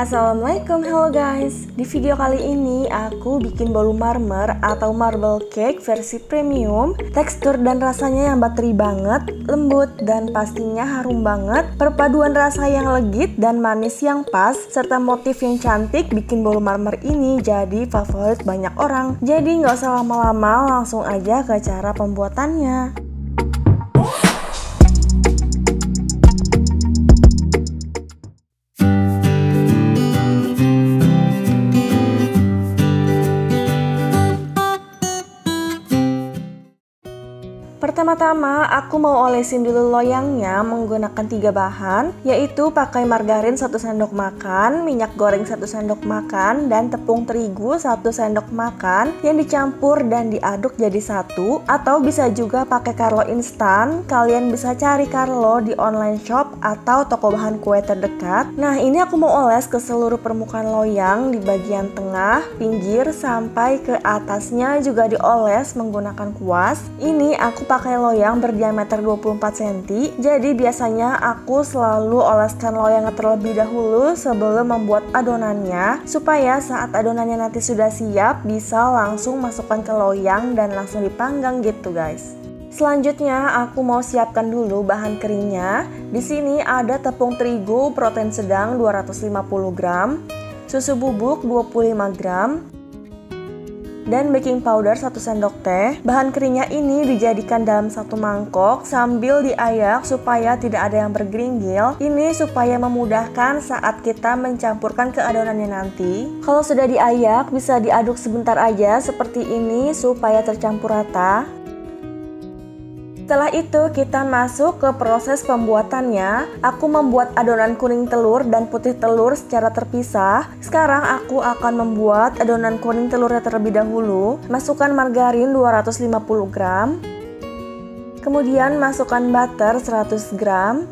Assalamualaikum, hello guys. Di video kali ini aku bikin bolu marmer atau marble cake versi premium. Tekstur dan rasanya yang bateri banget, lembut dan pastinya harum banget. Perpaduan rasa yang legit dan manis yang pas serta motif yang cantik bikin bolu marmer ini jadi favorit banyak orang. Jadi nggak usah lama-lama, langsung aja ke cara pembuatannya. Pertama-tama aku mau olesin dulu loyangnya menggunakan 3 bahan, yaitu pakai margarin 1 sendok makan, minyak goreng 1 sendok makan, dan tepung terigu 1 sendok makan yang dicampur dan diaduk jadi satu. Atau bisa juga pakai Carlo instan, kalian bisa cari Carlo di online shop atau toko bahan kue terdekat. Nah, ini aku mau oles ke seluruh permukaan loyang di bagian tengah, pinggir, sampai ke atasnya juga dioles menggunakan kuas. Ini aku pakai loyang berdiameter 24 cm, jadi biasanya aku selalu oleskan loyangnya terlebih dahulu sebelum membuat adonannya, supaya saat adonannya nanti sudah siap bisa langsung masukkan ke loyang dan langsung dipanggang gitu guys. Selanjutnya aku mau siapkan dulu bahan keringnya. Di sini ada tepung terigu protein sedang 250 gram, susu bubuk 25 gram, dan baking powder 1 sendok teh. Bahan keringnya ini dijadikan dalam satu mangkok sambil diayak supaya tidak ada yang bergeringgil. Ini supaya memudahkan saat kita mencampurkan ke adonannya nanti. Kalau sudah diayak bisa diaduk sebentar aja seperti ini supaya tercampur rata. Setelah itu kita masuk ke proses pembuatannya. Aku membuat adonan kuning telur dan putih telur secara terpisah. Sekarang aku akan membuat adonan kuning telurnya terlebih dahulu. Masukkan margarin 250 gram. Kemudian masukkan butter 100 gram.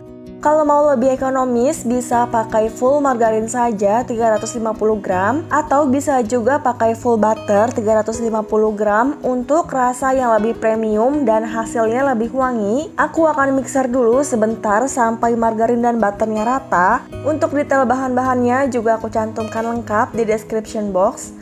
Kalau mau lebih ekonomis bisa pakai full margarin saja 350 gram atau bisa juga pakai full butter 350 gram untuk rasa yang lebih premium dan hasilnya lebih wangi. Aku akan mixer dulu sebentar sampai margarin dan butternya rata. Untuk detail bahan-bahannya juga aku cantumkan lengkap di description box.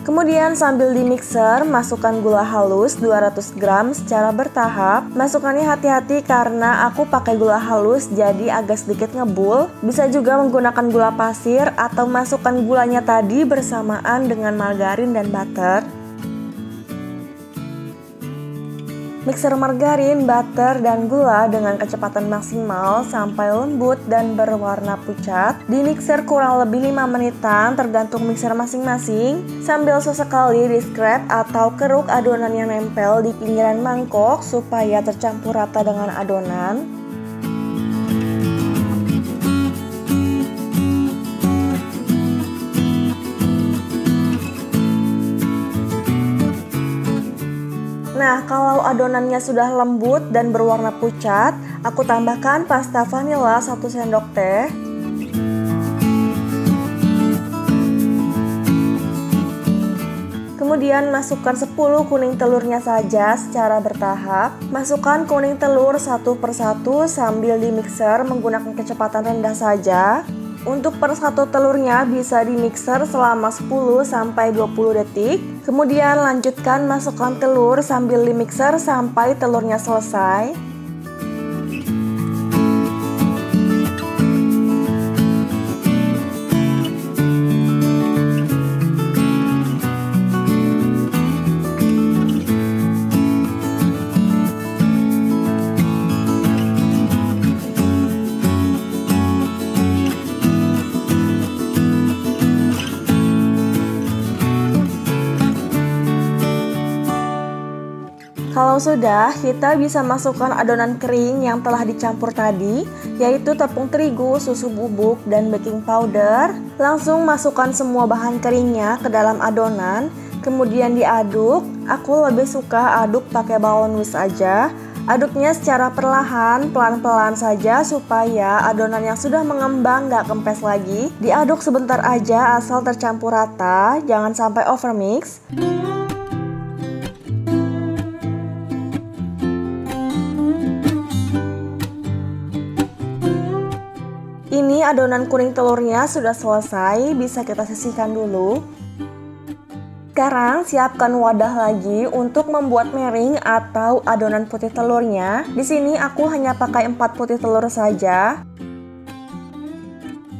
Kemudian sambil di mixer, masukkan gula halus 200 gram secara bertahap. Masukkannya hati-hati karena aku pakai gula halus jadi agak sedikit ngebul. Bisa juga menggunakan gula pasir atau masukkan gulanya tadi bersamaan dengan margarin dan butter. Mixer margarin, butter, dan gula dengan kecepatan maksimal sampai lembut dan berwarna pucat. Di mixer kurang lebih 5 menitan tergantung mixer masing-masing. Sambil sesekali di scrape atau keruk adonan yang nempel di pinggiran mangkok supaya tercampur rata dengan adonan. Nah, kalau adonannya sudah lembut dan berwarna pucat, aku tambahkan pasta vanila 1 sendok teh. Kemudian masukkan 10 kuning telurnya saja secara bertahap. Masukkan kuning telur satu persatu sambil di mixer menggunakan kecepatan rendah saja. Untuk per satu telurnya bisa di mixer selama 10-20 detik. Kemudian lanjutkan masukkan telur sambil di mixer sampai telurnya selesai. Kalau sudah, kita bisa masukkan adonan kering yang telah dicampur tadi, yaitu tepung terigu, susu bubuk, dan baking powder. Langsung masukkan semua bahan keringnya ke dalam adonan, kemudian diaduk. Aku lebih suka aduk pakai balon whisk aja. Aduknya secara perlahan, pelan-pelan saja supaya adonan yang sudah mengembang gak kempes lagi. Diaduk sebentar aja asal tercampur rata, jangan sampai overmix. Ini adonan kuning telurnya sudah selesai, bisa kita sisihkan dulu. Sekarang siapkan wadah lagi untuk membuat mering atau adonan putih telurnya. Di sini aku hanya pakai 4 putih telur saja.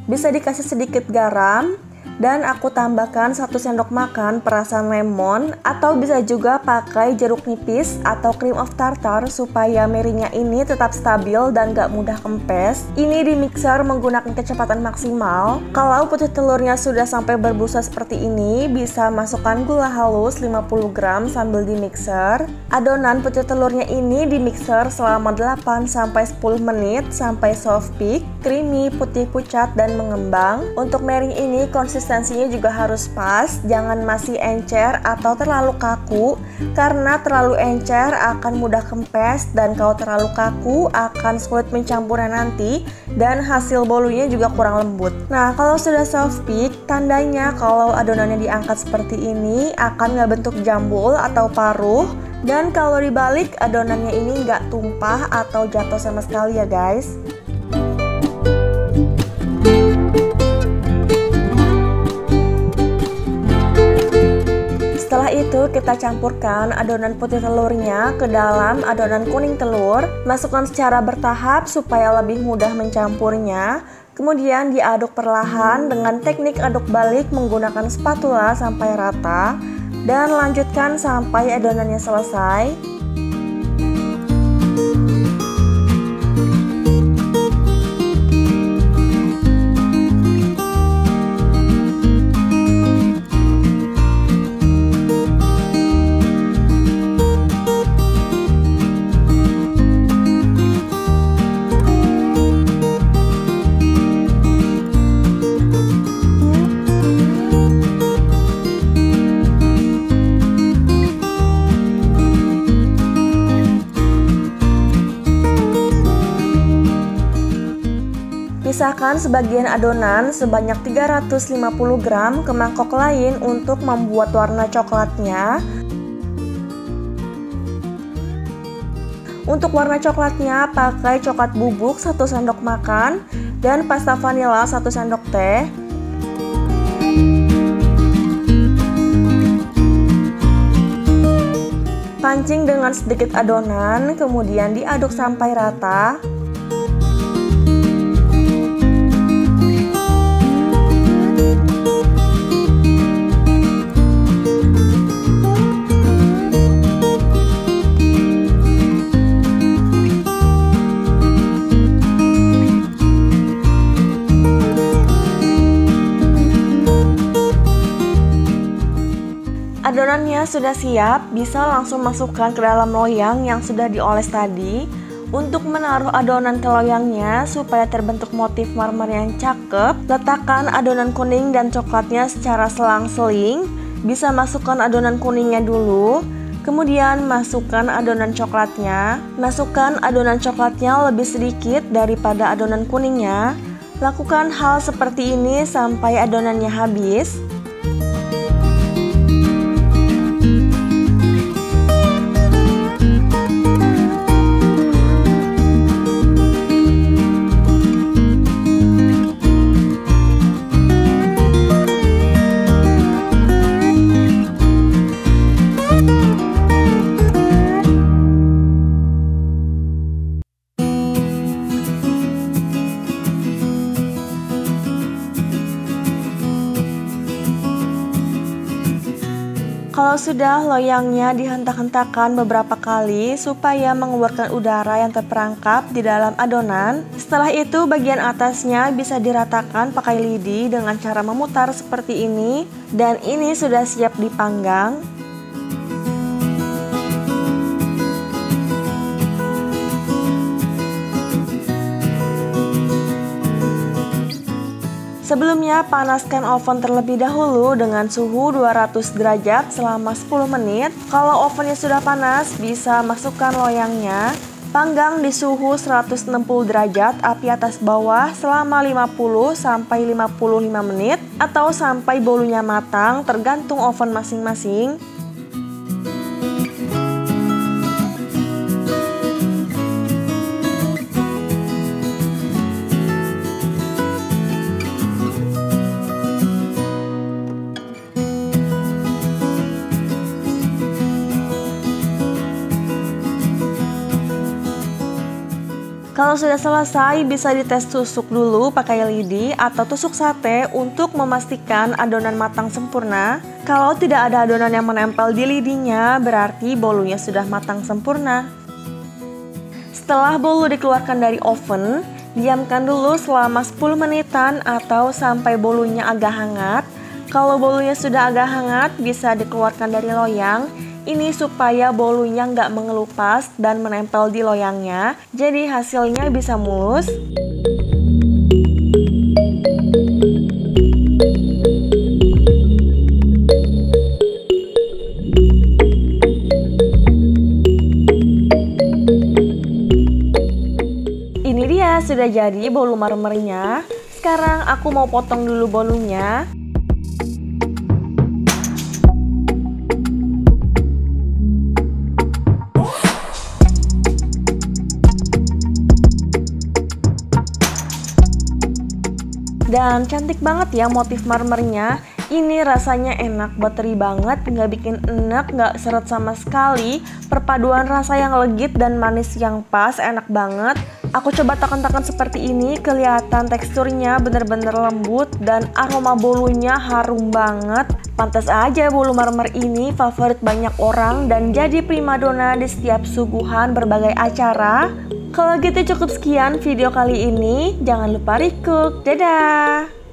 Bisa dikasih sedikit garam. Dan aku tambahkan 1 sendok makan perasan lemon, atau bisa juga pakai jeruk nipis atau cream of tartar supaya meringnya ini tetap stabil dan gak mudah kempes. Ini di mixer menggunakan kecepatan maksimal. Kalau putih telurnya sudah sampai berbusa seperti ini, bisa masukkan gula halus 50 gram sambil di mixer. Adonan putih telurnya ini di mixer selama 8-10 menit sampai soft peak, creamy, putih pucat dan mengembang. Untuk mering ini konsistensinya juga harus pas, jangan masih encer atau terlalu kaku, karena terlalu encer akan mudah kempes dan kalau terlalu kaku akan sulit mencampurnya nanti dan hasil bolunya juga kurang lembut. Nah, kalau sudah soft peak, tandanya kalau adonannya diangkat seperti ini akan nggak bentuk jambul atau paruh, dan kalau dibalik adonannya ini nggak tumpah atau jatuh sama sekali ya guys. Setelah itu kita campurkan adonan putih telurnya ke dalam adonan kuning telur. Masukkan secara bertahap supaya lebih mudah mencampurnya. Kemudian diaduk perlahan dengan teknik aduk balik menggunakan spatula sampai rata. Dan lanjutkan sampai adonannya selesai. Pisahkan sebagian adonan sebanyak 350 gram ke mangkok lain untuk membuat warna coklatnya. Untuk warna coklatnya pakai coklat bubuk 1 sendok makan dan pasta vanila 1 sendok teh. Pancing dengan sedikit adonan, kemudian diaduk sampai rata. Adonannya sudah siap, bisa langsung masukkan ke dalam loyang yang sudah dioles tadi. Untuk menaruh adonan ke loyangnya supaya terbentuk motif marmer yang cakep, letakkan adonan kuning dan coklatnya secara selang-seling. Bisa masukkan adonan kuningnya dulu, kemudian masukkan adonan coklatnya. Masukkan adonan coklatnya lebih sedikit daripada adonan kuningnya. Lakukan hal seperti ini sampai adonannya habis. Kalau sudah, loyangnya dihentak-hentakan beberapa kali supaya mengeluarkan udara yang terperangkap di dalam adonan. Setelah itu bagian atasnya bisa diratakan pakai lidi dengan cara memutar seperti ini. Dan ini sudah siap dipanggang. Sebelumnya panaskan oven terlebih dahulu dengan suhu 200 derajat selama 10 menit. Kalau ovennya sudah panas, bisa masukkan loyangnya. Panggang di suhu 160 derajat api atas bawah selama 50-55 menit atau sampai bolunya matang, tergantung oven masing-masing. Kalau sudah selesai, bisa dites tusuk dulu pakai lidi atau tusuk sate untuk memastikan adonan matang sempurna. Kalau tidak ada adonan yang menempel di lidinya, berarti bolunya sudah matang sempurna. Setelah bolu dikeluarkan dari oven, diamkan dulu selama 10 menitan atau sampai bolunya agak hangat. Kalau bolunya sudah agak hangat, bisa dikeluarkan dari loyang. Ini supaya bolunya nggak mengelupas dan menempel di loyangnya, jadi hasilnya bisa mulus. Ini dia sudah jadi bolu marmernya. Sekarang aku mau potong dulu bolunya. Dan cantik banget ya motif marmernya. Ini rasanya enak, buttery banget, nggak bikin enak, nggak seret sama sekali. Perpaduan rasa yang legit dan manis yang pas, enak banget. Aku coba tekan-tekan seperti ini, kelihatan teksturnya bener-bener lembut dan aroma bolunya harum banget. Pantas aja bolu marmer ini favorit banyak orang dan jadi primadona di setiap suguhan berbagai acara. Kalau gitu cukup sekian video kali ini. Jangan lupa recook. Dadah!